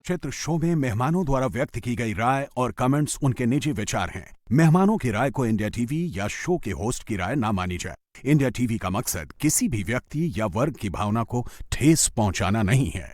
चित्र शो में मेहमानों द्वारा व्यक्त की गई राय और कमेंट्स उनके निजी विचार हैं। मेहमानों की राय को इंडिया टीवी या शो के होस्ट की राय ना मानी जाए। इंडिया टीवी का मकसद किसी भी व्यक्ति या वर्ग की भावना को ठेस पहुंचाना नहीं है।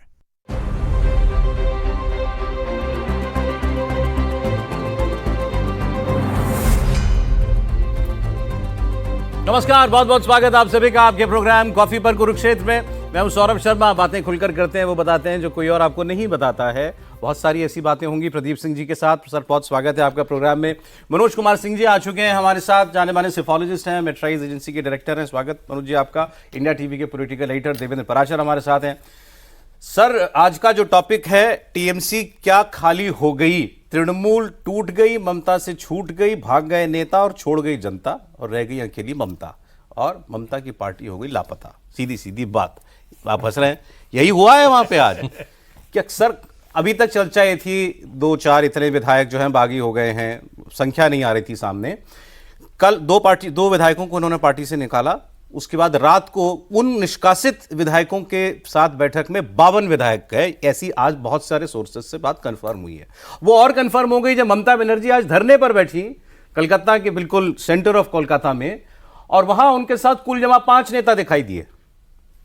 नमस्कार, बहुत बहुत स्वागत आप सभी का आपके प्रोग्राम कॉफी पर कुरुक्षेत्र में। मैं हूं सौरभ शर्मा। बातें खुलकर करते हैं, वो बताते हैं जो कोई और आपको नहीं बताता है। बहुत सारी ऐसी बातें होंगी प्रदीप सिंह जी के साथ। सर, बहुत स्वागत है आपका प्रोग्राम में। मनोज कुमार सिंह जी आ चुके हैं हमारे साथ, जाने माने सिफोलॉजिस्ट हैं, मेट्राइज एजेंसी के डायरेक्टर हैं। स्वागत मनोज जी आपका। इंडिया टीवी के पॉलिटिकल एडिटर देवेंद्र पराशर हमारे साथ हैं। सर, आज का जो टॉपिक है, टीएमसी क्या खाली हो गई? तृणमूल टूट गई, ममता से छूट गई, भाग गए नेता और छोड़ गई जनता और रह गई अकेली ममता, और ममता की पार्टी हो गई लापता। सीधी सीधी बात। आप हंस रहे हैं, यही हुआ है वहां पे आज। क्या सर, अभी तक चर्चा ये थी 2-4 इतने विधायक जो हैं बागी हो गए हैं, संख्या नहीं आ रही थी सामने। कल दो विधायकों को उन्होंने पार्टी से निकाला। उसके बाद रात को उन निष्कासित विधायकों के साथ बैठक में 52 विधायक गए। ऐसी आज बहुत सारे सोर्सेस से बात कंफर्म हुई है। वो और कंफर्म हो गई जब ममता बनर्जी आज धरने पर बैठी कलकत्ता के बिल्कुल सेंटर ऑफ कोलकाता में, और वहां उनके साथ कुल जमा 5 नेता दिखाई दिए।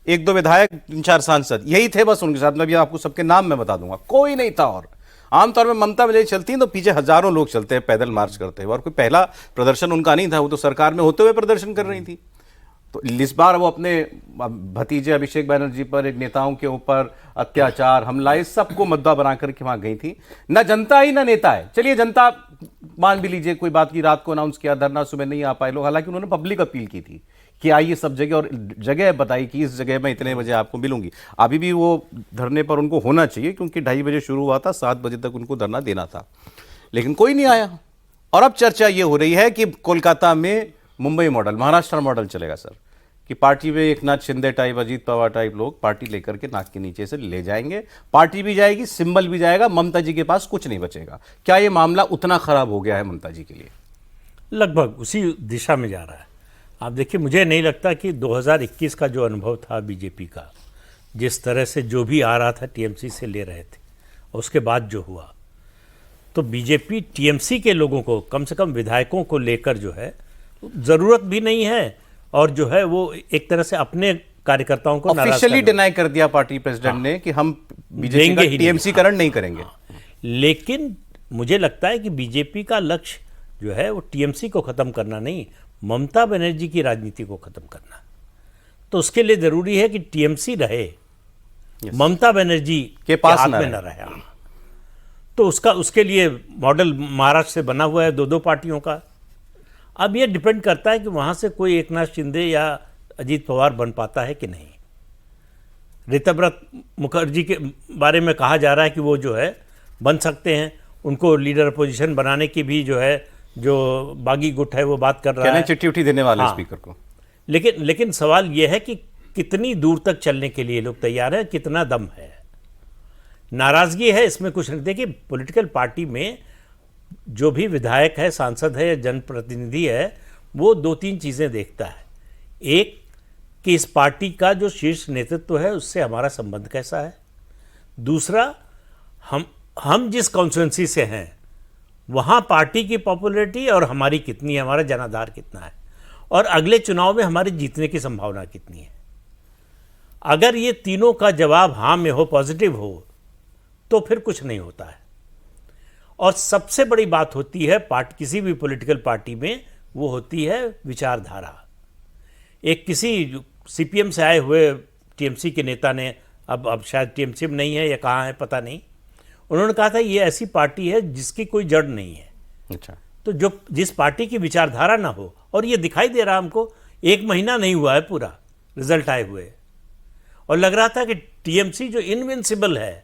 1-2 विधायक, 3-4 सांसद, यही थे बस उनके साथ। मैं भी आपको सबके नाम मैं बता दूंगा, कोई नहीं था। और आमतौर में ममता बनर्जी चलती हैं तो पीछे हजारों लोग चलते हैं पैदल मार्च करते हुए, और कोई पहला प्रदर्शन उनका नहीं था। वो तो सरकार में होते हुए प्रदर्शन कर रही थी। तो इस बार वो अपने भतीजे अभिषेक बनर्जी पर, एक नेताओं के ऊपर अत्याचार, हमला, इस सबको मुद्दा बनाकर के वहां गई थी। ना जनता आई ना नेता है। चलिए, जनता मान भी लीजिए कोई बात की, रात को अनाउंस किया धरना, सुबह नहीं आ पाए लोग। हालांकि उन्होंने पब्लिक अपील की थी कि आइए सब जगह, और जगह बताई कि इस जगह में इतने बजे आपको मिलूंगी। अभी भी वो धरने पर उनको होना चाहिए, क्योंकि 2:30 बजे शुरू हुआ था, 7 बजे तक उनको धरना देना था, लेकिन कोई नहीं आया। और अब चर्चा ये हो रही है कि कोलकाता में मुंबई मॉडल, महाराष्ट्र मॉडल चलेगा सर, कि पार्टी में एकनाथ शिंदे टाइप, अजीत पवार टाइप लोग पार्टी लेकर के नाक के नीचे से ले जाएंगे। पार्टी भी जाएगी, सिंबल भी जाएगा, ममता जी के पास कुछ नहीं बचेगा। क्या ये मामला उतना खराब हो गया है ममता जी के लिए? लगभग उसी दिशा में जा रहा है। आप देखिए, मुझे नहीं लगता कि 2021 का जो अनुभव था बीजेपी का, जिस तरह से जो भी आ रहा था टीएमसी से ले रहे थे, उसके बाद जो हुआ, तो बीजेपी टीएमसी के लोगों को, कम से कम विधायकों को लेकर जो है ज़रूरत भी नहीं है, और जो है वो एक तरह से अपने कार्यकर्ताओं को ऑफिशियली डिनाई कर दिया पार्टी प्रेसिडेंट ने कि हम बीजेपी का टीएमसीकरण नहीं करेंगे। लेकिन मुझे लगता है कि बीजेपी का लक्ष्य जो है वो टीएमसी को खत्म करना नहीं, ममता बनर्जी की राजनीति को खत्म करना। तो उसके लिए जरूरी है कि टीएमसी रहे, ममता बनर्जी के पास हाथ में न रहे। तो उसके लिए मॉडल महाराष्ट्र से बना हुआ है 2-2 पार्टियों का। अब ये डिपेंड करता है कि वहाँ से कोई एकनाथ शिंदे या अजीत पवार बन पाता है कि नहीं। ऋतव्रत मुखर्जी के बारे में कहा जा रहा है कि वो जो है बन सकते हैं, उनको लीडर पोजीशन बनाने की भी जो है, जो बागी गुट है वो बात कर रहा है, चिट्ठी उठी देने वाले स्पीकर को। लेकिन सवाल ये है कि कितनी दूर तक चलने के लिए लोग तैयार हैं, कितना दम है। नाराजगी है, इसमें कुछ नहीं। देखिए, पॉलिटिकल पार्टी में जो भी विधायक है, सांसद है, जनप्रतिनिधि है, वो 2-3 चीज़ें देखता है। एक, कि इस पार्टी का जो शीर्ष नेतृत्व है उससे हमारा संबंध कैसा है। दूसरा, हम जिस कॉन्स्टिट्यूएंसी से हैं वहाँ पार्टी की पॉपुलैरिटी और हमारी कितनी है, हमारा जनाधार कितना है, और अगले चुनाव में हमारे जीतने की संभावना कितनी है। अगर ये तीनों का जवाब हाँ में हो, पॉजिटिव हो, तो फिर कुछ नहीं होता है। और सबसे बड़ी बात होती है किसी भी पॉलिटिकल पार्टी में, वो होती है विचारधारा। एक किसी सीपीएम से आए हुए टीएमसी के नेता ने, अब शायद टीएमसी में नहीं है या कहाँ है पता नहीं, उन्होंने कहा था ये ऐसी पार्टी है जिसकी कोई जड़ नहीं है। अच्छा। तो जिस पार्टी की विचारधारा ना हो, और ये दिखाई दे रहा हमको, 1 महीना नहीं हुआ है पूरा रिजल्ट आए हुए, और लग रहा था कि टीएमसी जो इनविंसिबल है,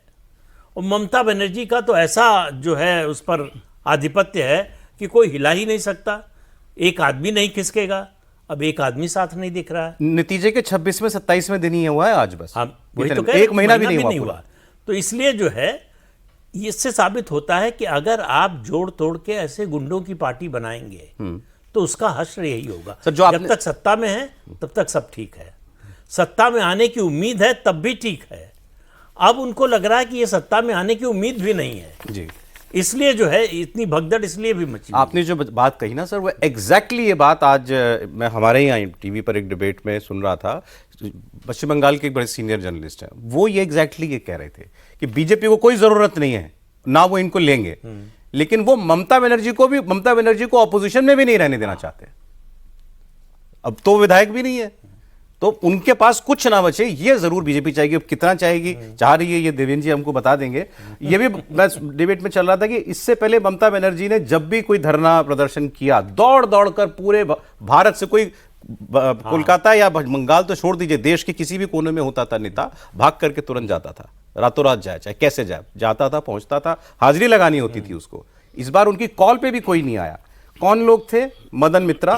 और ममता बनर्जी का तो ऐसा जो है उस पर आधिपत्य है कि कोई हिला ही नहीं सकता, एक आदमी नहीं खिसकेगा। अब एक आदमी साथ नहीं दिख रहा है। नतीजे के 26वें 27वें दिन ही हुआ है आज बस। वही तो 1 महीना भी नहीं हुआ। तो इसलिए जो है, इससे साबित होता है कि अगर आप जोड़ तोड़ के ऐसे गुंडों की पार्टी बनाएंगे तो उसका हश्र यही होगा। जब तक सत्ता में है तब तक सब ठीक है, सत्ता में आने की उम्मीद है तब भी ठीक है। अब उनको लग रहा है कि ये सत्ता में आने की उम्मीद भी नहीं है जी, इसलिए जो है इतनी भगदड़ इसलिए भी मची। आपने जो बात कही ना सर, वो एग्जैक्टली ये बात आज मैं हमारे यहाँ टीवी पर एक डिबेट में सुन रहा था। पश्चिम बंगाल के एक बड़े सीनियर जर्नलिस्ट हैं, वो ये एग्जैक्टली ये कह रहे थे कि बीजेपी को कोई जरूरत नहीं है ना वो इनको लेंगे, लेकिन वो ममता बनर्जी को ऑपोजिशन में भी नहीं रहने देना चाहते। अब तो विधायक भी नहीं है, तो उनके पास कुछ ना बचे, ये जरूर बीजेपी चाहेगी। अब कितना चाहेगी, चाह रही है, ये देवेंद्र जी हमको बता देंगे। ये भी मैं डिबेट में चल रहा था कि इससे पहले ममता बनर्जी ने जब भी कोई धरना प्रदर्शन किया, दौड़ दौड़ कर पूरे भारत से, कोई कोलकाता या बंगाल तो छोड़ दीजिए, देश के किसी भी कोने में होता था नेता, भाग करके तुरंत जाता था, रातों रात जाए, चाहे कैसे जाए, जाता था, पहुंचता था, हाजिरी लगानी होती थी उसको। इस बार उनकी कॉल पे भी कोई नहीं आया। कौन लोग थे? मदन मित्रा,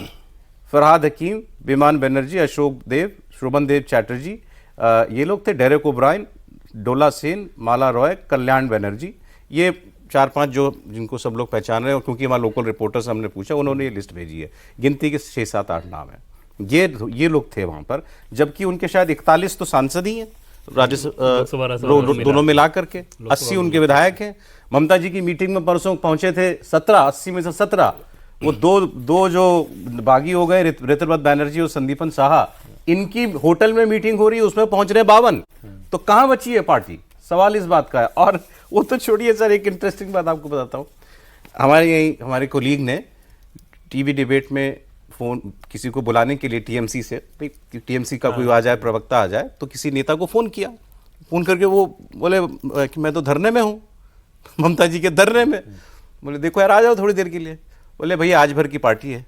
फरहाद हकीम, विमान बनर्जी, अशोक देव, शोभन देव चैटर्जी, ये लोग थे, डेरेक ओब्रायन, डोला सेन, माला रॉय, कल्याण बनर्जी। ये 4-5 जो जिनको सब लोग पहचान रहे हैं, और क्योंकि हमारे लोकल रिपोर्टर्स हमने पूछा, उन्होंने ये लिस्ट भेजी है, गिनती के 6-7-8 नाम है। ये लोग थे वहां पर, जबकि उनके शायद 41 तो सांसद ही हैं राज्यसभा दोनों मिला करके, 80 उनके विधायक हैं। ममता जी की मीटिंग में परसों पहुंचे थे 17, 80 में से 17, वो दो जो बागी हो गए, ऋतुव्रत बैनर्जी और संदीपन साहा, इनकी होटल में मीटिंग हो रही है, उसमें पहुंच रहे 52। तो कहां बची है पार्टी? सवाल इस बात का है। और वो तो छोड़िए सर, एक इंटरेस्टिंग बात आपको बताता हूं। हमारे कोलीग ने टीवी डिबेट में फोन किसी को बुलाने के लिए टीएमसी से, टीएमसी का कोई आ जाए, प्रवक्ता आ जाए, तो किसी नेता को फोन किया। फोन करके वो बोले कि मैं तो धरने में हूं, ममता जी के धरने में। बोले देखो यार, आ जाओ थोड़ी देर के लिए। बोले भैया आज भर की पार्टी है।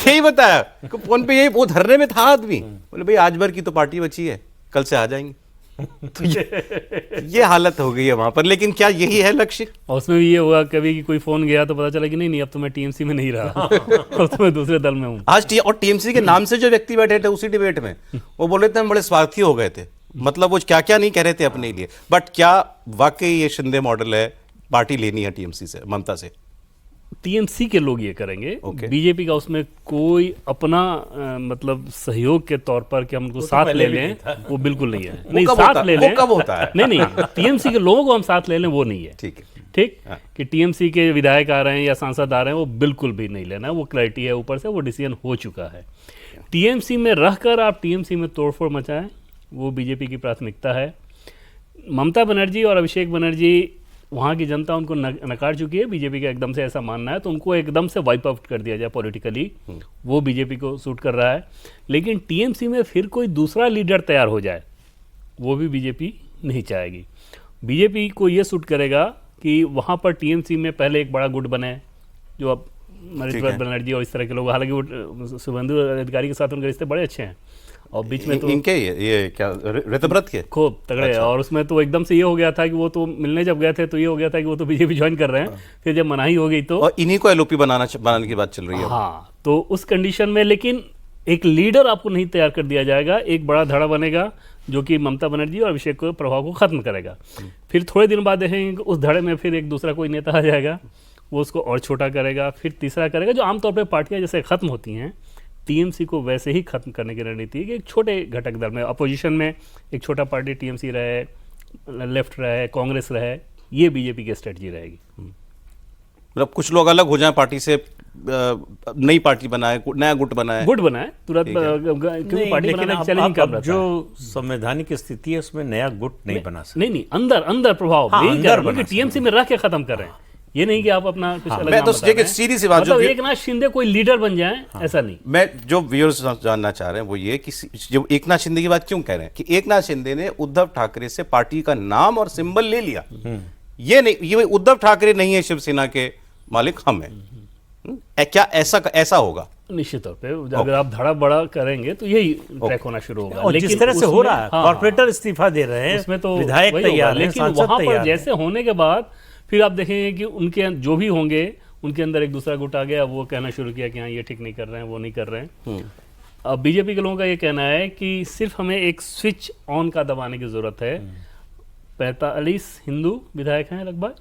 यही बताया फोन पे, यही वो धरने में था आदमी। बोले भाई आज भर की तो पार्टी बची है, कल से आ जाएंगे। तो ये हालत हो गई है वहां पर। लेकिन क्या यही है लक्ष्य? और उसमें भी ये हुआ कभी कि कोई फोन गया तो पता चला कि नहीं अब तो मैं टीएमसी में नहीं रहा, अब तो मैं दूसरे दल में हूँ। आज और टीएमसी के नाम से जो व्यक्ति बैठे थे उसी डिबेट में, वो बोले थे हम बड़े स्वार्थी हो गए थे। मतलब वो क्या क्या नहीं कह रहे थे अपने लिए। बट क्या वाकई ये शिंदे मॉडल है, पार्टी लेनी है टीएमसी से, ममता से? टीएमसी के लोग ये करेंगे, बीजेपी का उसमें कोई अपना मतलब सहयोग के तौर पर कि हम उनको साथ ले लें, वो बिल्कुल नहीं है। नहीं, साथ ले लें, कब होता है? नहीं टीएमसी के लोगों को हम साथ ले लें, वो नहीं है। ठीक है, ठीक, कि टीएमसी के विधायक आ रहे हैं या सांसद आ रहे हैं, वो बिल्कुल भी नहीं लेना है। वो क्लैरिटी है ऊपर से, वो डिसीजन हो चुका है। टीएमसी में रहकर आप टीएमसी में तोड़फोड़ मचाएं, वो बीजेपी की प्राथमिकता है। ममता बनर्जी और अभिषेक बनर्जी, वहाँ की जनता उनको नकार चुकी है। बीजेपी का एकदम से ऐसा मानना है तो उनको एकदम से वाइप आउट कर दिया जाए पॉलिटिकली, वो बीजेपी को सूट कर रहा है। लेकिन टीएमसी में फिर कोई दूसरा लीडर तैयार हो जाए, वो भी बीजेपी नहीं चाहेगी। बीजेपी को ये सूट करेगा कि वहाँ पर टीएमसी में पहले एक बड़ा गुट बने, जो अब ऋतुव्रत बनर्जी और इस तरह के लोग, हालांकि वो शुभेंदु अधिकारी के साथ उनके रिश्ते बड़े अच्छे हैं, और बीच में तो इनके ये क्या ऋतुव्रत के खूब तगड़े। अच्छा। और उसमें तो एकदम से ये हो गया था कि वो तो मिलने जब गए थे तो ये हो गया था कि वो तो बीजेपी ज्वाइन कर रहे हैं। फिर जब मनाही हो गई तो, और इन्हीं को एलओपी बनाने की बात चल रही है। हाँ, तो उस कंडीशन में लेकिन एक लीडर आपको नहीं तैयार कर दिया जाएगा। एक बड़ा धड़ा बनेगा जो कि ममता बनर्जी और अभिषेक के प्रभाव को खत्म करेगा। फिर थोड़े दिन बाद देखेंगे उस धड़े में फिर एक दूसरा कोई नेता आ जाएगा, वो उसको और छोटा करेगा, फिर तीसरा करेगा। जो आमतौर पर पार्टियां जैसे खत्म होती हैं, टीएमसी को वैसे ही खत्म करने की रणनीति है कि एक छोटे घटक दल में, अपोजिशन में एक छोटा पार्टी टीएमसी रहे, लेफ्ट रहे, कांग्रेस रहे, ये बीजेपी की स्ट्रेटजी रहेगी। मतलब कुछ लोग अलग हो जाएं पार्टी से, नई पार्टी बनाए, नया गुट बनाए तुरंत, क्योंकि पार्टी बनाना चैलेंजिंग काम रहता है। जो संवैधानिक स्थिति है उसमें नया गुट नहीं बना सकते। नहीं, अंदर प्रभाव नहीं, टीएमसी में रह के खत्म कर रहे हैं। ये नहीं कि आप अपना कुछ अलग मैं तो सीधी सी बात, मतलब एकनाथ शिंदे कोई लीडर बन जाए, ऐसा नहीं। मैं जो व्यूअर्स जानना चाह रहे हैं वो ये कि जो एकनाथ शिंदे की बात क्यों कह रहे हैं, कि एकनाथ शिंदे ने उद्धव ठाकरे से पार्टी का नाम और सिंबल ले लिया। ये नहीं, ये उद्धव ठाकरे नहीं है शिवसेना के मालिक, हम हैं। क्या ऐसा होगा? निश्चित तौर पे अगर आप धड़ा बड़ा करेंगे तो यही ट्रैक होना शुरू होगा। और जिस तरह से हो रहा है, कॉर्पोरेटर इस्तीफा दे रहे हैं, उसमें तो विधायक तैयार हैं, लेकिन वहां पर जैसे होने के बाद फिर आप देखेंगे कि उनके जो भी होंगे उनके अंदर एक दूसरा गुट आ गया, वो कहना शुरू किया कि हाँ ये ठीक नहीं कर रहे हैं, वो नहीं कर रहे हैं। अब बीजेपी के लोगों का ये कहना है कि सिर्फ हमें एक स्विच ऑन का दबाने की जरूरत है। 45 हिंदू विधायक हैं लगभग,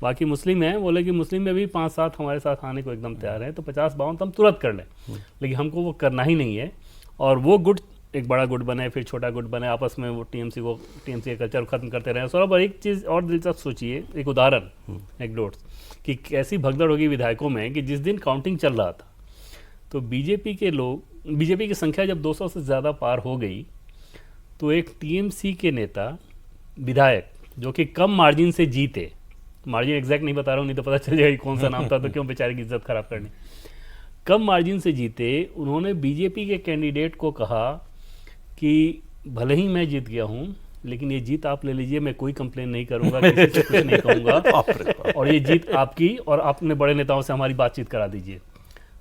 बाकी मुस्लिम हैं। बोले कि मुस्लिम में भी 5-7 हमारे साथ आने को एकदम तैयार हैं, तो 50-52 तो हम तुरंत कर लें, लेकिन हमको वो करना ही नहीं है। और वो गुट एक बड़ा गुट बने, फिर छोटा गुट बने, आपस में वो टीएमसी का कल्चर खत्म करते रहे। सौरभ, और एक चीज़ और दिलचस्प सोचिए, एक उदाहरण, एक डोट्स कि कैसी भगदड़ होगी विधायकों में कि जिस दिन काउंटिंग चल रहा था तो बीजेपी की संख्या जब 200 से ज़्यादा पार हो गई तो एक टीएमसी के नेता विधायक जो कि कम मार्जिन से जीते, मार्जिन एग्जैक्ट नहीं बता रहा हूँ नहीं तो पता चल जाएगा कौन सा नाम था तो क्यों बेचारे की इज्जत खराब करनी, कम मार्जिन से जीते, उन्होंने बीजेपी के कैंडिडेट को कहा कि भले ही मैं जीत गया हूँ लेकिन ये जीत आप ले लीजिए, मैं कोई कंप्लेन नहीं करूंगा, किसी से कुछ नहीं कहूँगा और ये जीत आपकी, और आपने बड़े नेताओं से हमारी बातचीत करा दीजिए।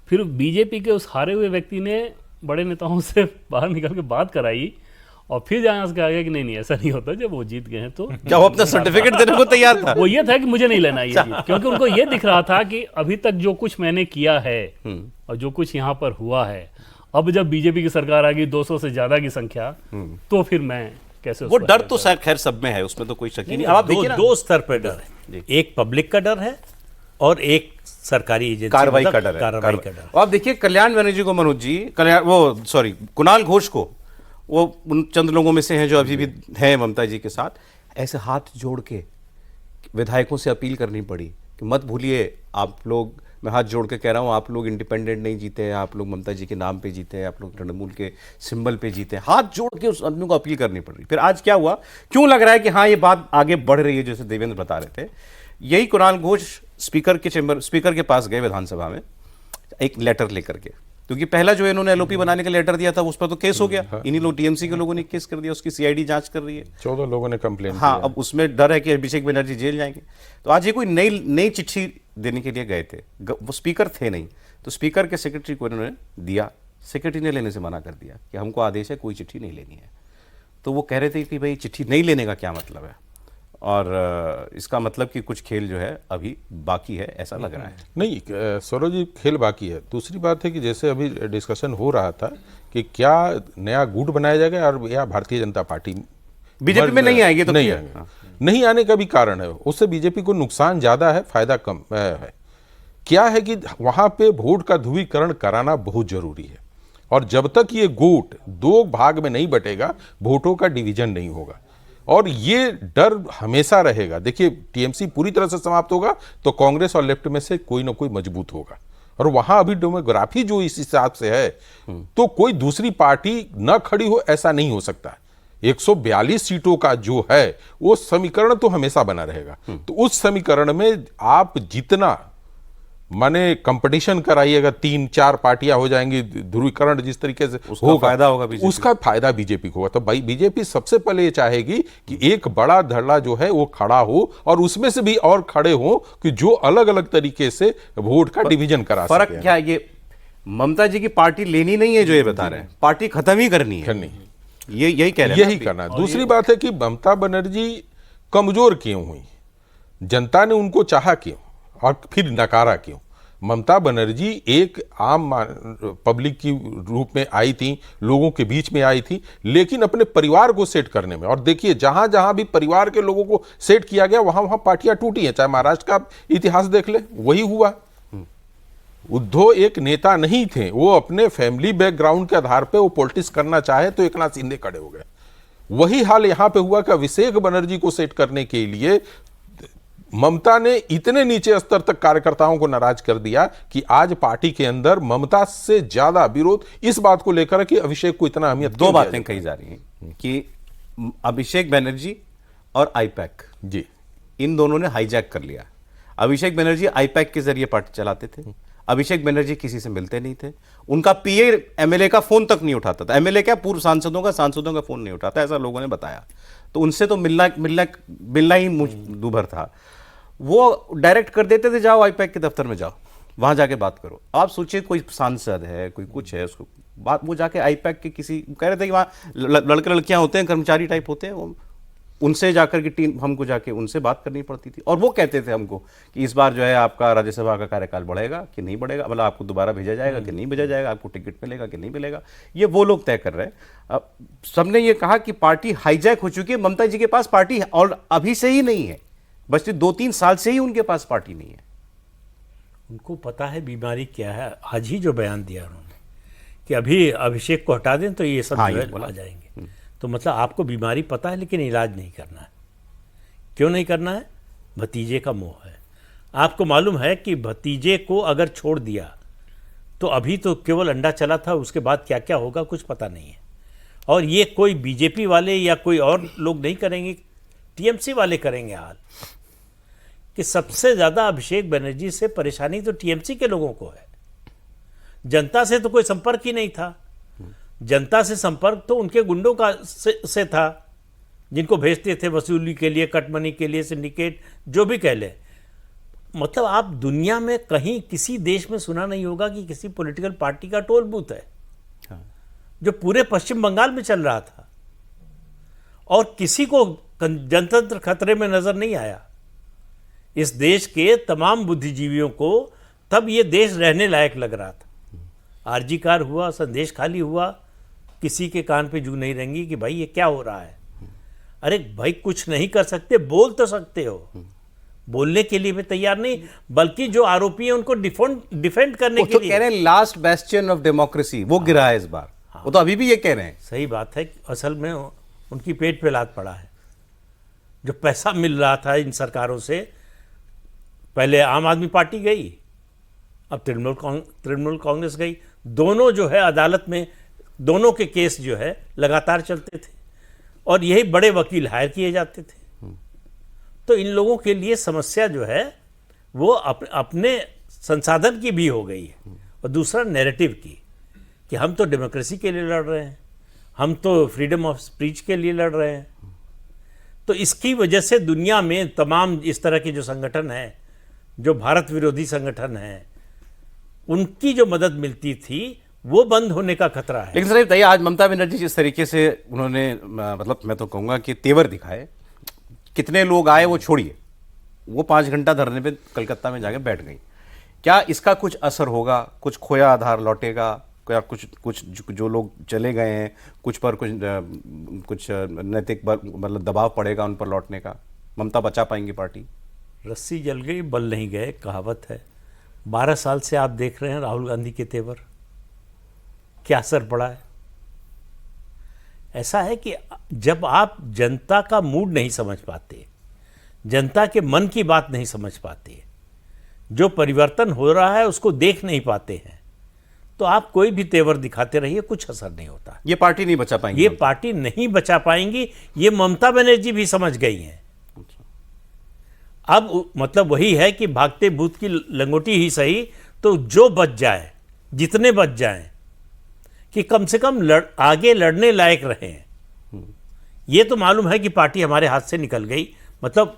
फिर बीजेपी के उस हारे हुए व्यक्ति ने बड़े नेताओं से बाहर निकल के बात कराई और फिर जहाँ से कहा गया कि नहीं ऐसा नहीं होता, जब वो जीत गए हैं तो क्या वो अपना सर्टिफिकेट देने को तैयार था? वो ये था कि मुझे नहीं लेना ये जीत, क्योंकि उनको ये दिख रहा था कि अभी तक जो कुछ मैंने किया है और जो कुछ यहाँ पर हुआ है, अब जब बीजेपी की सरकार आ गई 200 से ज्यादा की संख्या, तो फिर मैं कैसे वो डर तो खैर सब में है, उसमें तो कोई शक ही नहीं। अब आप देखिए ना, दो स्तर पर डर है, एक पब्लिक का डर है और एक सरकारी एजेंसी कार्रवाई का डर है। कार्रवाई का डर। आप देखिए कल्याण बनर्जी को, मनोज जी, कुणाल घोष को, वो उन चंद लोगों में से हैं जो अभी भी हैं ममता जी के साथ, ऐसे हाथ जोड़ के विधायकों से अपील करनी पड़ी कि मत भूलिए आप लोग, मैं हाथ जोड़ के कह रहा हूँ, आप लोग इंडिपेंडेंट नहीं जीते हैं, आप लोग ममता जी के नाम पे जीते हैं, आप लोग तृणमूल के सिंबल पे जीते हैं। हाथ जोड़ के उस आदमी को अपील करनी पड़ रही। फिर आज क्या हुआ, क्यों लग रहा है कि हाँ ये बात आगे बढ़ रही है, जैसे देवेंद्र बता रहे थे, यही कुणाल घोष स्पीकर के पास गए विधानसभा में एक लेटर लेकर के, क्योंकि पहला जो इन्होंने एलओपी बनाने का लेटर दिया था उस पर तो केस हो गया, इन्हीं लोग टीएमसी के लोगों ने केस कर दिया, उसकी सीआईडी जांच कर रही है, 14 लोगों ने कंप्लेन हाँ, अब उसमें डर है कि अभिषेक बनर्जी जेल जाएंगे। तो आज ये कोई नई चिट्ठी देने के लिए गए थे, वो स्पीकर थे नहीं, तो स्पीकर के सेक्रेटरी को इन्होंने दिया, सेक्रेटरी ने लेने से मना कर दिया कि हमको आदेश है कोई चिट्ठी नहीं लेनी है। तो वो कह रहे थे कि भाई चिट्ठी नहीं लेने का क्या मतलब है, और इसका मतलब कि कुछ खेल जो है अभी बाकी है, ऐसा लग रहा है। नहीं सौरभ जी, खेल बाकी है। दूसरी बात है कि जैसे अभी डिस्कशन हो रहा था कि क्या नया गुट बनाया जाएगा और या भारतीय जनता पार्टी बीजेपी में नहीं आएगी, तो नहीं आएंगे, नहीं आने का भी कारण है, उससे बीजेपी को नुकसान ज्यादा है, फायदा कम है। क्या है कि वहां पे वोट का ध्रुवीकरण कराना बहुत जरूरी है, और जब तक ये गुट 2 भाग में नहीं बटेगा, वोटों का डिवीजन नहीं होगा, और ये डर हमेशा रहेगा। देखिए टीएमसी पूरी तरह से समाप्त होगा तो कांग्रेस और लेफ्ट में से कोई ना कोई मजबूत होगा, और वहां अभी डेमोग्राफी जो इस हिसाब से है तो कोई दूसरी पार्टी न खड़ी हो ऐसा नहीं हो सकता। 142 सीटों का जो है वो समीकरण तो हमेशा बना रहेगा, तो उस समीकरण में आप जितना माने कंपटीशन कराइएगा, 3-4 पार्टियां हो जाएंगी, ध्रुवीकरण जिस तरीके से उसका फायदा होगा बीजेपी, उसका फायदा बीजेपी को होगा। तो भाई बीजेपी सबसे पहले ये चाहेगी कि एक बड़ा धड़ा जो है वो खड़ा हो, और उसमें से भी और खड़े हो कि जो अलग अलग तरीके से वोट का डिवीजन करा सके। फर्क क्या है, ये ममता जी की पार्टी लेनी नहीं है जो ये बता रहे हैं, पार्टी खत्म ही करनी है, ये यही कह रहे हैं, यही करना है। दूसरी बात है कि ममता बनर्जी कमजोर क्यों हुई, जनता ने उनको चाहा क्यों और फिर नकारा क्यों। ममता बनर्जी एक आम पब्लिक की रूप में आई थी, लोगों के बीच में आई थी, लेकिन अपने परिवार को सेट करने में, और देखिए जहां जहां भी परिवार के लोगों को सेट किया गया वहां वहां पार्टियां टूटी हैं। चाहे महाराष्ट्र का इतिहास देख ले, वही हुआ। उद्धव एक नेता नहीं थे, वो अपने फैमिली बैकग्राउंड के आधार पे वो पॉलिटिक्स करना चाहे तो एकनाथ शिंदे खड़े हो गए। वही हाल यहां पे हुआ कि अभिषेक बनर्जी को सेट करने के लिए ममता ने इतने नीचे स्तर तक कार्यकर्ताओं को नाराज कर दिया कि आज पार्टी के अंदर ममता से ज्यादा विरोध इस बात को लेकर कि अभिषेक को इतना अहमियत। 2 बातें कही जा रही हैं कि अभिषेक बनर्जी और आईपैक जी, इन दोनों ने हाईजैक कर लिया। अभिषेक बनर्जी आईपैक के जरिए पार्टी चलाते थे, अभिषेक बनर्जी किसी से मिलते नहीं थे, उनका पीए एमएलए का फोन तक नहीं उठाता था, एमएलए क्या पूर्व सांसदों का फोन नहीं उठाता, ऐसा लोगों ने बताया। तो उनसे तो मिलना ही दूभर था। वो डायरेक्ट कर देते थे, जाओ आईपैक के दफ्तर में जाओ, वहां जाके बात करो। आप सोचिए कोई सांसद है, कोई कुछ है, उसको बात, वो जाके आईपैक के किसी, कह रहे थे कि वहाँ लड़के लड़कियां होते हैं, कर्मचारी टाइप होते हैं, वो उनसे जाकर की टीम, हमको जाके उनसे बात करनी पड़ती थी। और वो कहते थे हमको कि इस बार जो है आपका राज्यसभा का कार्यकाल बढ़ेगा कि नहीं बढ़ेगा, मतलब आपको दोबारा भेजा जाएगा कि नहीं भेजा जाएगा, आपको टिकट मिलेगा कि नहीं मिलेगा, ये वो लोग तय कर रहे हैं। अब सबने ये कहा कि पार्टी हाईजैक हो चुकी है। ममता जी के पास पार्टी और अभी से ही नहीं है, बस 2-3 साल से ही उनके पास पार्टी नहीं है। उनको पता है बीमारी क्या है। आज ही जो बयान दिया उन्होंने कि अभी अभिषेक को हटा दें तो ये सब हाँ, जो ये है बोला। आ जाएंगे। तो मतलब आपको बीमारी पता है लेकिन इलाज नहीं करना है। क्यों नहीं करना है? भतीजे का मोह है। आपको मालूम है कि भतीजे को अगर छोड़ दिया तो अभी तो केवल अंडा चला था, उसके बाद क्या क्या होगा कुछ पता नहीं है। और ये कोई बीजेपी वाले या कोई और लोग नहीं करेंगे, टीएमसी वाले करेंगे हाल कि सबसे ज़्यादा अभिषेक बनर्जी से परेशानी तो टीएमसी के लोगों को है। जनता से तो कोई संपर्क ही नहीं था। जनता से संपर्क तो उनके गुंडों का से था, जिनको भेजते थे वसूली के लिए, कटमनी के लिए, सिंडिकेट, जो भी कह ले। मतलब आप दुनिया में कहीं किसी देश में सुना नहीं होगा कि किसी पॉलिटिकल पार्टी का टोल बूथ है, जो पूरे पश्चिम बंगाल में चल रहा था और किसी को जनतंत्र खतरे में नजर नहीं आया। इस देश के तमाम बुद्धिजीवियों को तब ये देश रहने लायक लग रहा था। आरजी कार हुआ, संदेश खाली हुआ, किसी के कान पे जू नहीं रहेंगी कि भाई ये क्या हो रहा है। अरे भाई कुछ नहीं कर सकते, बोल तो सकते हो, बोलने के लिए भी तैयार नहीं, बल्कि जो आरोपी हैं उनको डिफेंड करने वो के तो लिए कह रहे हैं लास्ट बेस्टियन ऑफ डेमोक्रेसी वो गिरा है इस बार। वो तो अभी भी ये कह रहे हैं। सही बात है। असल में उनकी पेट पे लात पड़ा है। जो पैसा मिल रहा था इन सरकारों से, पहले आम आदमी पार्टी गई, अब तृणमूल कांग्रेस गई। दोनों जो है अदालत में, दोनों के केस जो है लगातार चलते थे और यही बड़े वकील हायर किए जाते थे। तो इन लोगों के लिए समस्या जो है वो अपने संसाधन की भी हो गई है और दूसरा नैरेटिव की, कि हम तो डेमोक्रेसी के लिए लड़ रहे हैं, हम तो फ्रीडम ऑफ स्पीच के लिए लड़ रहे हैं। तो इसकी वजह से दुनिया में तमाम इस तरह के जो संगठन हैं, जो भारत विरोधी संगठन हैं, उनकी जो मदद मिलती थी वो बंद होने का खतरा है। लेकिन सर बताइए, आज ममता बनर्जी जिस तरीके से उन्होंने मतलब मैं तो कहूँगा कि तेवर दिखाए, कितने लोग आए वो छोड़िए, वो 5 घंटा धरने पे कलकत्ता में जाके बैठ गई। क्या इसका कुछ असर होगा? कुछ खोया आधार लौटेगा? क्या कुछ जो लोग चले गए हैं कुछ पर कुछ नैतिक मतलब दबाव पड़ेगा उन पर लौटने का? ममता बचा पाएंगी पार्टी? रस्सी जल गई बल नहीं गए, कहावत है। 12 साल से आप देख रहे हैं राहुल गांधी के तेवर, क्या असर पड़ा है। ऐसा है कि जब आप जनता का मूड नहीं समझ पाते, जनता के मन की बात नहीं समझ पाते, जो परिवर्तन हो रहा है उसको देख नहीं पाते हैं, तो आप कोई भी तेवर दिखाते रहिए, कुछ असर नहीं होता। ये पार्टी नहीं बचा पाएंगी? ये पार्टी नहीं बचा पाएंगी, ये ममता बनर्जी भी समझ गई हैं। अब मतलब वही है कि भागते भूत की लंगोटी ही सही, तो जो बच जाए, जितने बच जाएं, कि कम से कम आगे लड़ने लायक रहें। ये तो मालूम है कि पार्टी हमारे हाथ से निकल गई। मतलब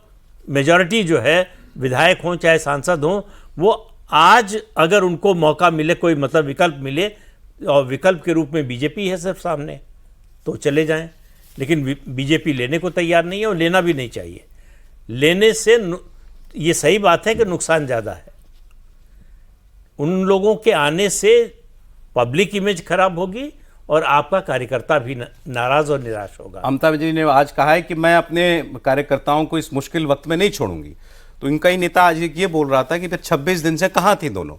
मेजॉरिटी जो है, विधायक हों चाहे सांसद हों, वो आज अगर उनको मौका मिले, कोई मतलब विकल्प मिले, और विकल्प के रूप में बीजेपी है सिर्फ सामने, तो चले जाएं। लेकिन बीजेपी लेने को तैयार नहीं है और लेना भी नहीं चाहिए। लेने से ये सही बात है कि नुकसान ज़्यादा है। उन लोगों के आने से पब्लिक इमेज खराब होगी और आपका कार्यकर्ता भी नाराज और निराश होगा। ममता बनर्जी ने आज कहा है कि मैं अपने कार्यकर्ताओं को इस मुश्किल वक्त में नहीं छोड़ूंगी। तो इनका ही नेता आज ये बोल रहा था कि फिर 26 दिन से कहाँ थी दोनों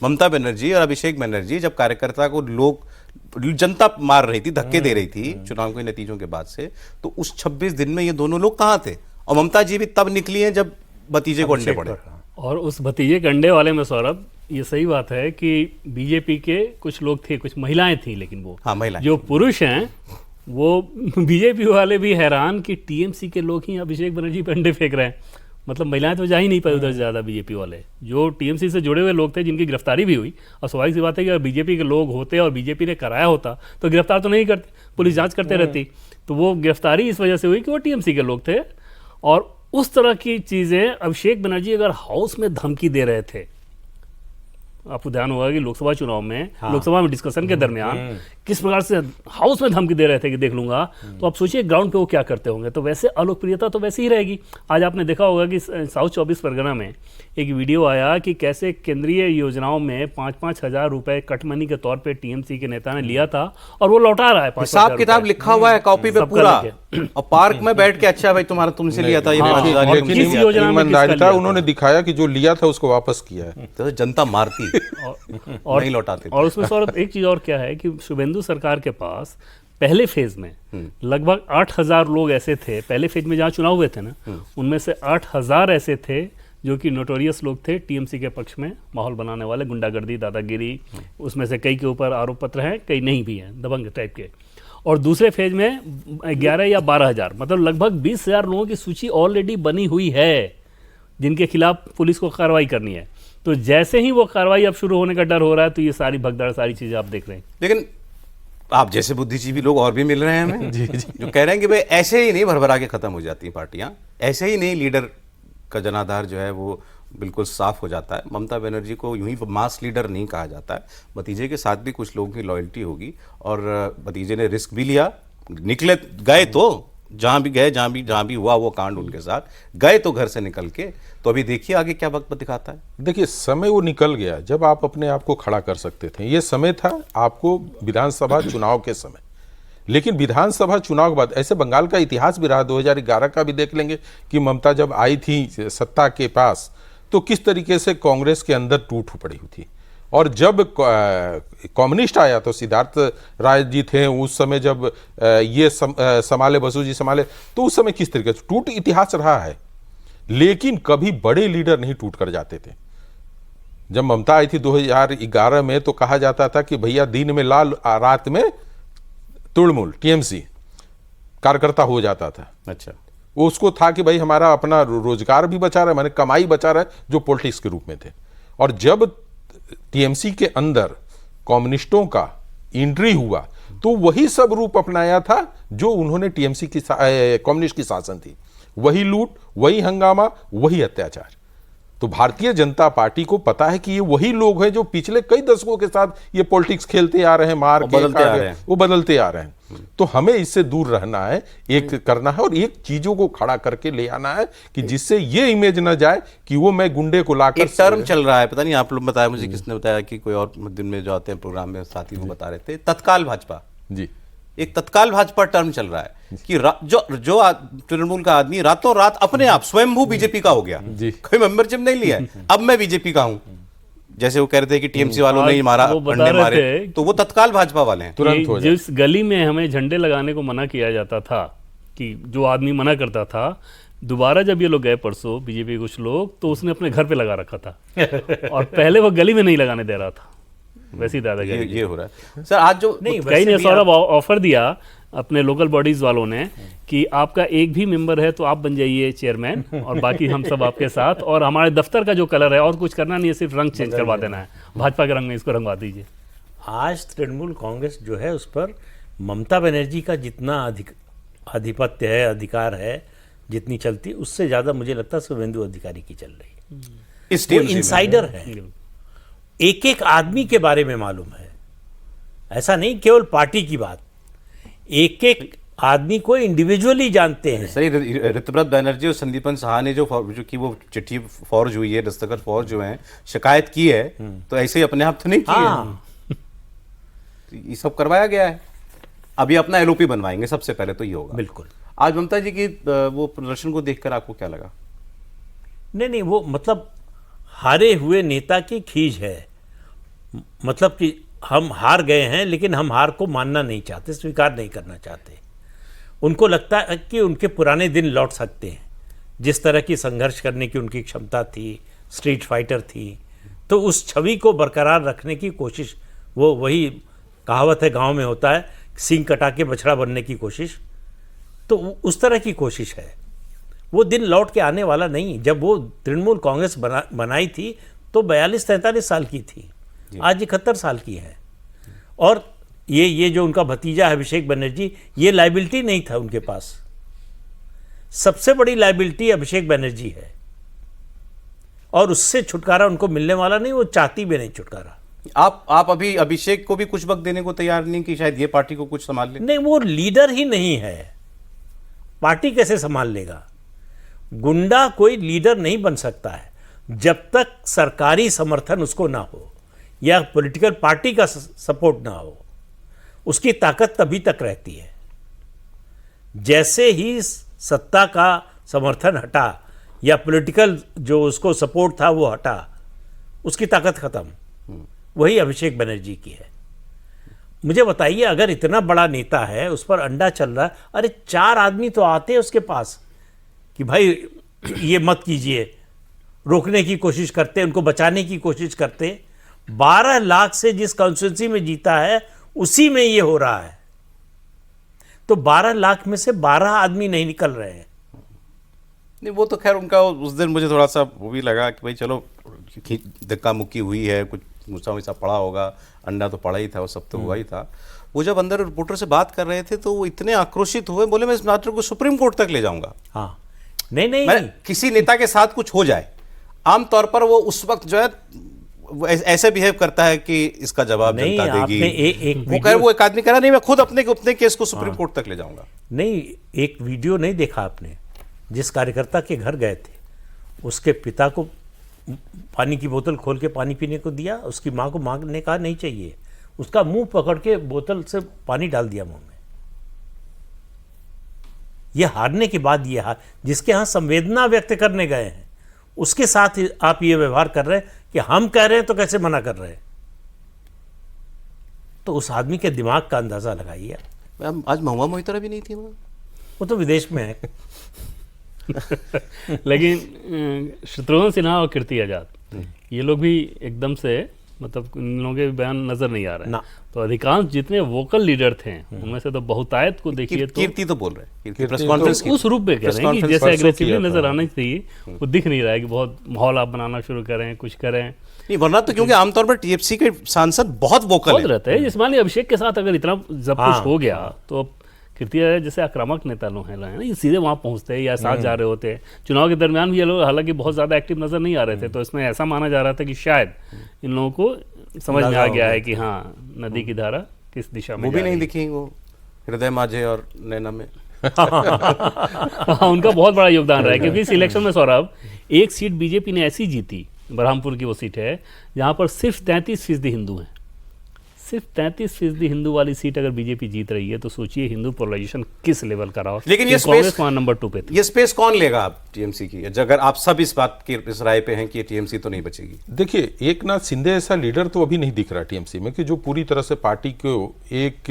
ममता बनर्जी और अभिषेक बनर्जी, जब कार्यकर्ता को जनता मार रही थी, धक्के दे रही थी चुनाव के नतीजों के बाद से, तो उस 26 दिन में ये दोनों लोग कहाँ थे? और ममता जी भी तब निकली हैं जब भतीजे को अंडे पड़े। और उस भतीजे के अंडे वाले में सौरभ, ये सही बात है कि बीजेपी के कुछ लोग थे, कुछ महिलाएं थी, लेकिन वो महिलाएं, जो पुरुष हैं वो बीजेपी वाले भी हैरान कि टीएमसी के लोग ही अभिषेक बनर्जी पे अंडे फेंक रहे हैं। मतलब महिलाएं तो जा ही नहीं पाई उधर ज़्यादा। बीजेपी वाले जो टीएमसी से जुड़े हुए लोग थे, जिनकी गिरफ्तारी भी हुई, और स्वाभाविक सी बात है कि अगर बीजेपी के लोग होते और बीजेपी ने कराया होता तो गिरफ्तार तो नहीं करते, पुलिस जांच करते रहती। तो वो गिरफ्तारी इस वजह से हुई कि वो टीएमसी के लोग थे। और उस तरह की चीज़ें अभिषेक बनर्जी अगर हाउस में धमकी दे रहे थे, आपको ध्यान होगा कि लोकसभा चुनाव में, लोकसभा में डिस्कशन के दरमियान किस प्रकार से हाउस में धमकी दे रहे थे कि देख लूंगा, तो आप सोचिए ग्राउंड पे वो क्या करते होंगे। तो वैसे अलोकप्रियता तो वैसे ही रहेगी। आज आपने देखा होगा कि साउथ 24 परगना में एक वीडियो आया कि कैसे केंद्रीय योजनाओं में 5-5 हज़ार रुपए कट मनी के तौर पे टीएमसी के नेता ने लिया था और वो लौटा रहा है। हिसाब किताब लिखा हुआ है कॉपी पे पूरा, और पार्क में बैठ के अच्छा भाई तुम्हारा तुमसे लिया था ये, ईमानदारिता उन्होंने दिखाया कि जो लिया था उसको वापस किया है। तो जनता मारती और नहीं लौटाते थे। और उसमें सौरभ एक चीज़ और क्या है कि शुभेंदु सरकार के पास पहले फेज में लगभग 8,000 लोग ऐसे थे, पहले फेज में जहाँ चुनाव हुए थे ना, उनमें से 8,000 ऐसे थे जो कि नोटोरियस लोग थे, टीएमसी के पक्ष में माहौल बनाने वाले, गुंडागर्दी, दादागिरी, उसमें से कई के ऊपर आरोप पत्र हैं, कई नहीं भी हैं, दबंग टाइप के। और दूसरे फेज में 11 या 12,000, मतलब लगभग 20,000 लोगों की सूची ऑलरेडी बनी हुई है जिनके खिलाफ पुलिस को कार्रवाई करनी है। तो जैसे ही वो कार्रवाई अब शुरू होने का डर हो रहा है, तो ये सारी भगदड़, सारी चीज़ें आप देख रहे हैं। लेकिन आप जैसे बुद्धिजीवी लोग और भी मिल रहे हैं हमें जो कह रहे हैं कि भाई ऐसे ही नहीं भरभरा के खत्म हो जाती हैं पार्टियां, ऐसे ही नहीं लीडर का जनाधार जो है वो बिल्कुल साफ हो जाता है। ममता बनर्जी को यूं ही मास लीडर नहीं कहा जाता है। भतीजे के साथ भी कुछ लोगों की लॉयल्टी होगी और भतीजे ने रिस्क भी लिया, निकले गए तो जहां भी गए, जहां भी हुआ वो कांड उनके साथ गए तो घर से निकल के। तो अभी देखिए आगे क्या वक्त दिखाता है। देखिए समय वो निकल गया जब आप अपने आप को खड़ा कर सकते थे। ये समय था आपको विधानसभा चुनाव के समय, लेकिन विधानसभा चुनाव के बाद ऐसे बंगाल का इतिहास भी रहा। 2011 का भी देख लेंगे कि ममता जब आई थी सत्ता के पास तो किस तरीके से कांग्रेस के अंदर टूट पड़ी हुई थी। और जब कम्युनिस्ट आया तो सिद्धार्थ राय जी थे उस समय, जब ये संभाले, बसु जी संभाले, तो उस समय किस तरीके से टूट इतिहास रहा है। लेकिन कभी बड़े लीडर नहीं टूट कर जाते थे। जब ममता आई थी 2011 में तो कहा जाता था कि भैया दिन में लाल रात में तृणमूल टीएमसी कार्यकर्ता हो जाता था। अच्छा, उसको था कि भाई हमारा अपना रोजगार भी बचा रहा है, माने कमाई बचा रहा है, जो पॉलिटिक्स के रूप में थे। और जब टीएमसी के अंदर कम्युनिस्टों का एंट्री हुआ तो वही सब रूप अपनाया था जो उन्होंने टीएमसी की कम्युनिस्ट की शासन थी। वही लूट, वही हंगामा, वही अत्याचार। तो भारतीय जनता पार्टी को पता है कि ये वही लोग हैं जो पिछले कई दशकों के साथ ये पॉलिटिक्स खेलते आ रहे हैं, मार के बदलते आ रहे हैं। वो बदलते आ रहे हैं। तो हमें इससे दूर रहना है, एक करना है और एक चीजों को खड़ा करके ले आना है कि जिससे ये इमेज ना जाए कि वो मैं गुंडे को लाकर। एक टर्म चल रहा है, पता नहीं आप लोग बताया मुझे, किसने बताया कि कोई और दिन में जो आते हैं प्रोग्राम में साथी वो बता रहे थे, तत्काल भाजपा। जी, एक तत्काल भाजपा टर्म चल रहा है कि जो तृणमूल का आदमी रातों रात अपने आप स्वयंभू बीजेपी का हो गया, कोई मेंबरशिप नहीं लिया है, अब मैं बीजेपी का हूं। जैसे वो कह रहे थे कि टीएमसी वालों ने ही मारा, अंडे मारे, तो वो तत्काल भाजपा वाले हैं। तुरंत हो जाए। जिस गली में हमें झंडे लगाने को मना किया जाता था, कि जो आदमी मना करता था, दोबारा जब ये लोग गए परसों बीजेपी कुछ लोग, तो उसने अपने घर पे लगा रखा था और पहले वो गली में नहीं लगाने दे रहा था। वैसी दादागिरी ये हो रहा है सर। आज जो कई ने सौरभ ऑफर दिया अपने लोकल बॉडीज वालों ने कि आपका एक भी मेंबर है तो आप बन जाइए चेयरमैन और बाकी हम सब आपके साथ, और हमारे दफ्तर का जो कलर है और कुछ करना नहीं है, सिर्फ रंग चेंज करवा देना है, भाजपा के रंग में इसको रंगवा दीजिए। आज तृणमूल कांग्रेस जो है उस पर ममता बनर्जी का जितना आधिपत्य है, अधिकार है, जितनी चलती, उससे ज़्यादा मुझे लगता है शुभेंदु अधिकारी की चल रही है। इस वो टीम से इनसाइडर है, एक एक आदमी के बारे में मालूम है। ऐसा नहीं केवल पार्टी की बात, एक एक आदमी को इंडिविजुअली जानते हैं। सही, ऋतुव्रत बनर्जी और संदीपन साहा ने जो कि वो चिट्ठी फौज हुई है, दस्तखत फौज जो है, शिकायत की है, तो ऐसे ही अपने आप तो नहीं की है, ये सब करवाया गया है। अभी अपना एलओपी बनवाएंगे सबसे पहले, तो ये होगा। बिल्कुल। आज ममता जी की वो प्रदर्शन को देखकर आपको क्या लगा? नहीं, वो मतलब हारे हुए नेता की खींच है। मतलब कि हम हार गए हैं लेकिन हम हार को मानना नहीं चाहते, स्वीकार नहीं करना चाहते। उनको लगता है कि उनके पुराने दिन लौट सकते हैं, जिस तरह की संघर्ष करने की उनकी क्षमता थी, स्ट्रीट फाइटर थी, तो उस छवि को बरकरार रखने की कोशिश, वो वही कहावत है गांव में होता है, सींग कटा के बछड़ा बनने की कोशिश, तो उस तरह की कोशिश है। वो दिन लौट के आने वाला नहीं। जब वो तृणमूल कांग्रेस बनाई थी तो 42-43 साल की थी, आज 71 साल की है। और ये जो उनका भतीजा है अभिषेक बनर्जी, ये लायबिलिटी नहीं था उनके पास। सबसे बड़ी लायबिलिटी अभिषेक बनर्जी है और उससे छुटकारा उनको मिलने वाला नहीं, वो चाहती भी नहीं छुटकारा। आप अभी अभिषेक को भी कुछ वक्त देने को तैयार नहीं कि शायद ये पार्टी को कुछ संभाल ले? नहीं, वो लीडर ही नहीं है, पार्टी कैसे संभाल लेगा? गुंडा कोई लीडर नहीं बन सकता है जब तक सरकारी समर्थन उसको ना हो या पॉलिटिकल पार्टी का सपोर्ट ना हो। उसकी ताकत तभी तक रहती है जैसे ही सत्ता का समर्थन हटा या पॉलिटिकल जो उसको सपोर्ट था वो हटा, उसकी ताकत खत्म। वही अभिषेक बनर्जी की है। मुझे बताइए, अगर इतना बड़ा नेता है, उस पर अंडा चल रहा है, अरे 4 आदमी तो आते हैं उसके पास कि भाई ये मत कीजिए, रोकने की कोशिश करते, उनको बचाने की कोशिश करते। 12 लाख से जिस कॉन्स्टिट्यूंसी में जीता है उसी में ये हो रहा है। तो 12 लाख में से 12 आदमी नहीं निकल रहे हैं। नहीं, वो तो खैर उनका उस दिन मुझे थोड़ा सा वो भी लगा कि भाई चलो धक्का मुक्की हुई है, कुछ गुस्सा वुस्सा पड़ा होगा, अंडा तो पड़ा ही था, वो सब तो हुआ ही था। वो जब अंदर रिपोर्टर से बात कर रहे थे तो वो इतने आक्रोशित हुए, बोले मैं इस मैटर को सुप्रीम कोर्ट तक ले जाऊंगा। हाँ, नहीं मैं किसी नेता के साथ कुछ हो जाए, आमतौर पर वो उस वक्त जो है वो ऐसे बिहेव करता है कि इसका जवाब नहीं, जनता देगी। आपने एक वो वीडियो- कह वो एक आदमी कह रहा नहीं, मैं खुद अपने केस को सुप्रीम कोर्ट तक ले जाऊंगा। नहीं, एक वीडियो नहीं देखा आपने, जिस कार्यकर्ता के घर गए थे, उसके पिता को पानी की बोतल खोल के पानी पीने को दिया, उसकी माँ को माँ ने कहा नहीं चाहिए, उसका मुंह पकड़ के बोतल से पानी डाल दिया मुंह में। ये हारने के बाद ये हार, जिसके यहाँ संवेदना व्यक्त करने गए हैं उसके साथ आप ये व्यवहार कर रहे हैं कि हम कह रहे हैं तो कैसे मना कर रहे हैं। तो उस आदमी के दिमाग का अंदाजा लगाइए। आज महुआ मोहितरा भी नहीं थी वहाँ। वो तो विदेश में है। लेकिन शत्रुघ्न सिन्हा और कीर्ति आजाद ये लोग भी एकदम से मतलब इन लोगों के बयान नजर नहीं आ रहे ना। हैं। तो अधिकांश जितने वोकल लीडर थे उनमें से तो बहुतायत को देखिए तो कीर्ति तो बोल रहे हैं, कीर्ति प्रेस तो कॉन्फ्रेंस की उस रूप में कह प्रेस रहे हैं कि कॉन्फ्रेंस जैसे परसों एग्रेसिवली किया था। नजर आना चाहिए वो दिख नहीं रहा है कि बहुत माहौल आप बनाना शुरू करें, कुछ करें। नहीं, वरना तो क्योंकि आमतौर पर टीएमसी के सांसद बहुत वोकल बहुत है। रहते हैं। जिस मान लीजिए अभिषेक के साथ अगर इतना जब हाँ। कुछ हो गया तो कृति आजाद जैसे आक्रामक नेता लोग हैं ना, ये सीधे वहाँ पहुँचते हैं या साथ जा रहे होते हैं। चुनाव के दरमियान भी ये लोग हालांकि बहुत ज़्यादा एक्टिव नजर नहीं आ रहे थे, तो इसमें ऐसा माना जा रहा था कि शायद इन लोगों को समझ में आ गया है कि हाँ नदी की धारा किस दिशा में वो भी जा नहीं रही है। दिखी वो हृदय माझे और नैना में। हाँ, उनका बहुत बड़ा योगदान रहा है क्योंकि इस इलेक्शन में सौरभ एक सीट बीजेपी ने ऐसी जीती, बरहामपुर की वो सीट है जहाँ पर सिर्फ 33% हिंदू हैं। सिर्फ 33% हिंदू वाली सीट अगर बीजेपी जीत रही है तो सोचिए हिंदू पोलराइजेशन किस लेवल का रहा हो। लेकिन ये कांग्रेस स्पेस वहाँ नंबर 2 पे थी। ये स्पेस कौन लेगा आप टीएमसी की, अगर आप सब इस बात की इस राय पे हैं कि टीएमसी तो नहीं बचेगी? देखिए, एक नाथ शिंदे ऐसा लीडर तो अभी नहीं दिख रहा टीएमसी में कि जो पूरी तरह से पार्टी को एक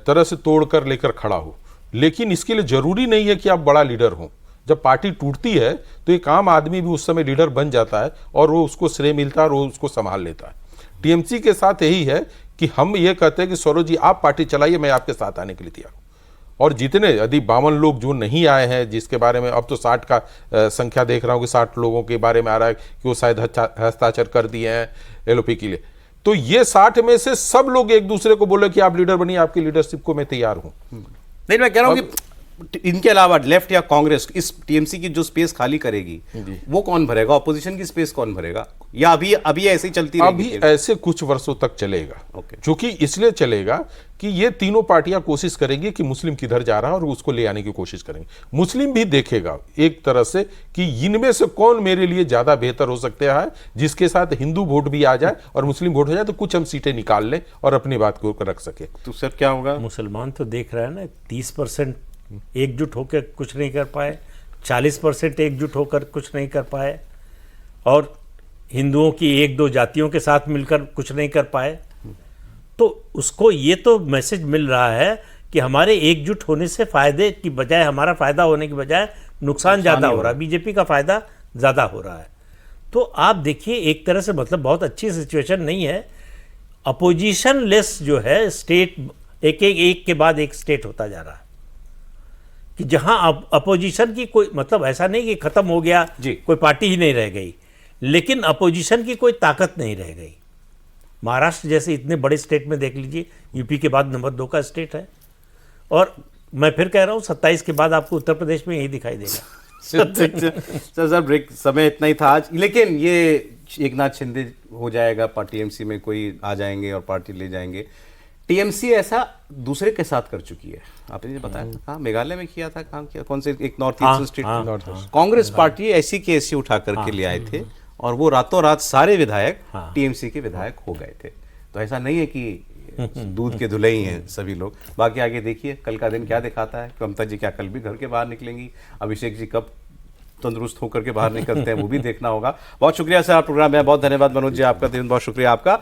तरह से तोड़कर लेकर खड़ा हो। लेकिन इसके लिए जरूरी नहीं है कि आप बड़ा लीडर हो। जब पार्टी टूटती है तो एक आम आदमी भी उस समय लीडर बन जाता है और वो उसको श्रेय मिलता है और वो उसको संभाल लेता है। टीएमसी के साथ यही है कि हम ये कहते हैं कि सौरभ जी आप पार्टी चलाइए, मैं आपके साथ आने के लिए तैयार हूँ। और जितने यदि 52 लोग जो नहीं आए हैं, जिसके बारे में अब तो 60 का संख्या देख रहा हूँ कि 60 लोगों के बारे में आ रहा है कि वो शायद हस्ताक्षर कर दिए हैं एलओपी के लिए, तो ये 60 में से सब लोग एक दूसरे को बोले कि आप लीडर बनिए, आपकी लीडरशिप को मैं तैयार हूँ। नहीं, मैं कह रहा हूँ कि इनके अलावा लेफ्ट या कांग्रेस इस टीएमसी की जो स्पेस खाली करेगी वो कौन भरेगा? ऑपोजिशन की स्पेस कौन भरेगा? या अभी ऐसे ही चलती रहेगी? अभी ऐसे कुछ वर्षों तक चलेगा। ओके। क्योंकि इसलिए चलेगा कि ये तीनों पार्टियां कोशिश करेंगी कि मुस्लिम किधर जा रहा है और उसको ले आने की कोशिश करेंगे। मुस्लिम भी देखेगा एक तरह से कि इनमें से कौन मेरे लिए ज्यादा बेहतर हो सकता है, जिसके साथ हिंदू वोट भी आ जाए और मुस्लिम वोट हो जाए तो कुछ हम सीटें निकाल लें और अपनी बात को रख सके। तो सर क्या होगा? मुसलमान तो देख रहा है ना, 30% एकजुट होकर कुछ नहीं कर पाए, 40% एकजुट होकर कुछ नहीं कर पाए, और हिंदुओं की 1-2 जातियों के साथ मिलकर कुछ नहीं कर पाए। तो उसको ये तो मैसेज मिल रहा है कि हमारे एकजुट होने से फायदे की बजाय, हमारा फायदा होने की बजाय नुकसान ज़्यादा हो रहा है, बीजेपी का फायदा ज़्यादा हो रहा है। तो आप देखिए एक तरह से मतलब बहुत अच्छी सिचुएशन नहीं है। अपोजिशन लेस जो है स्टेट, एक के बाद एक स्टेट होता जा रहा है कि जहां अपोजिशन की कोई मतलब ऐसा नहीं कि खत्म हो गया जी, कोई पार्टी ही नहीं रह गई, लेकिन अपोजिशन की कोई ताकत नहीं रह गई। महाराष्ट्र जैसे इतने बड़े स्टेट में देख लीजिए, यूपी के बाद नंबर 2 का स्टेट है, और मैं फिर कह रहा हूं 27 के बाद आपको उत्तर प्रदेश में यही दिखाई देगा। सर ब्रेक समय इतना ही था आज, लेकिन ये एक नाथ शिंदे हो जाएगा, टीएमसी में कोई आ जाएंगे और पार्टी ले जाएंगे। टीएमसी ऐसा दूसरे के साथ कर चुकी है, आपने बताया था, कहाँ मेघालय में किया था, कहाँ किया, कौन से एक north east state, Congress party ऐसी के ऐसी उठा करके ले आए थे और वो रातों रात सारे विधायक टीएमसी के विधायक हो गए थे। तो ऐसा नहीं है कि दूध के धुले ही हैं सभी लोग। बाकी आगे देखिए कल का दिन क्या दिखाता है। ममता जी क्या कल भी घर के बाहर निकलेंगी? अभिषेक जी कब तंदुरुस्त होकर के बाहर निकलते हैं वो भी देखना होगा। बहुत शुक्रिया सर, आप प्रोग्राम में, बहुत धन्यवाद मनोज जी, आपका दिन, बहुत शुक्रिया आपका।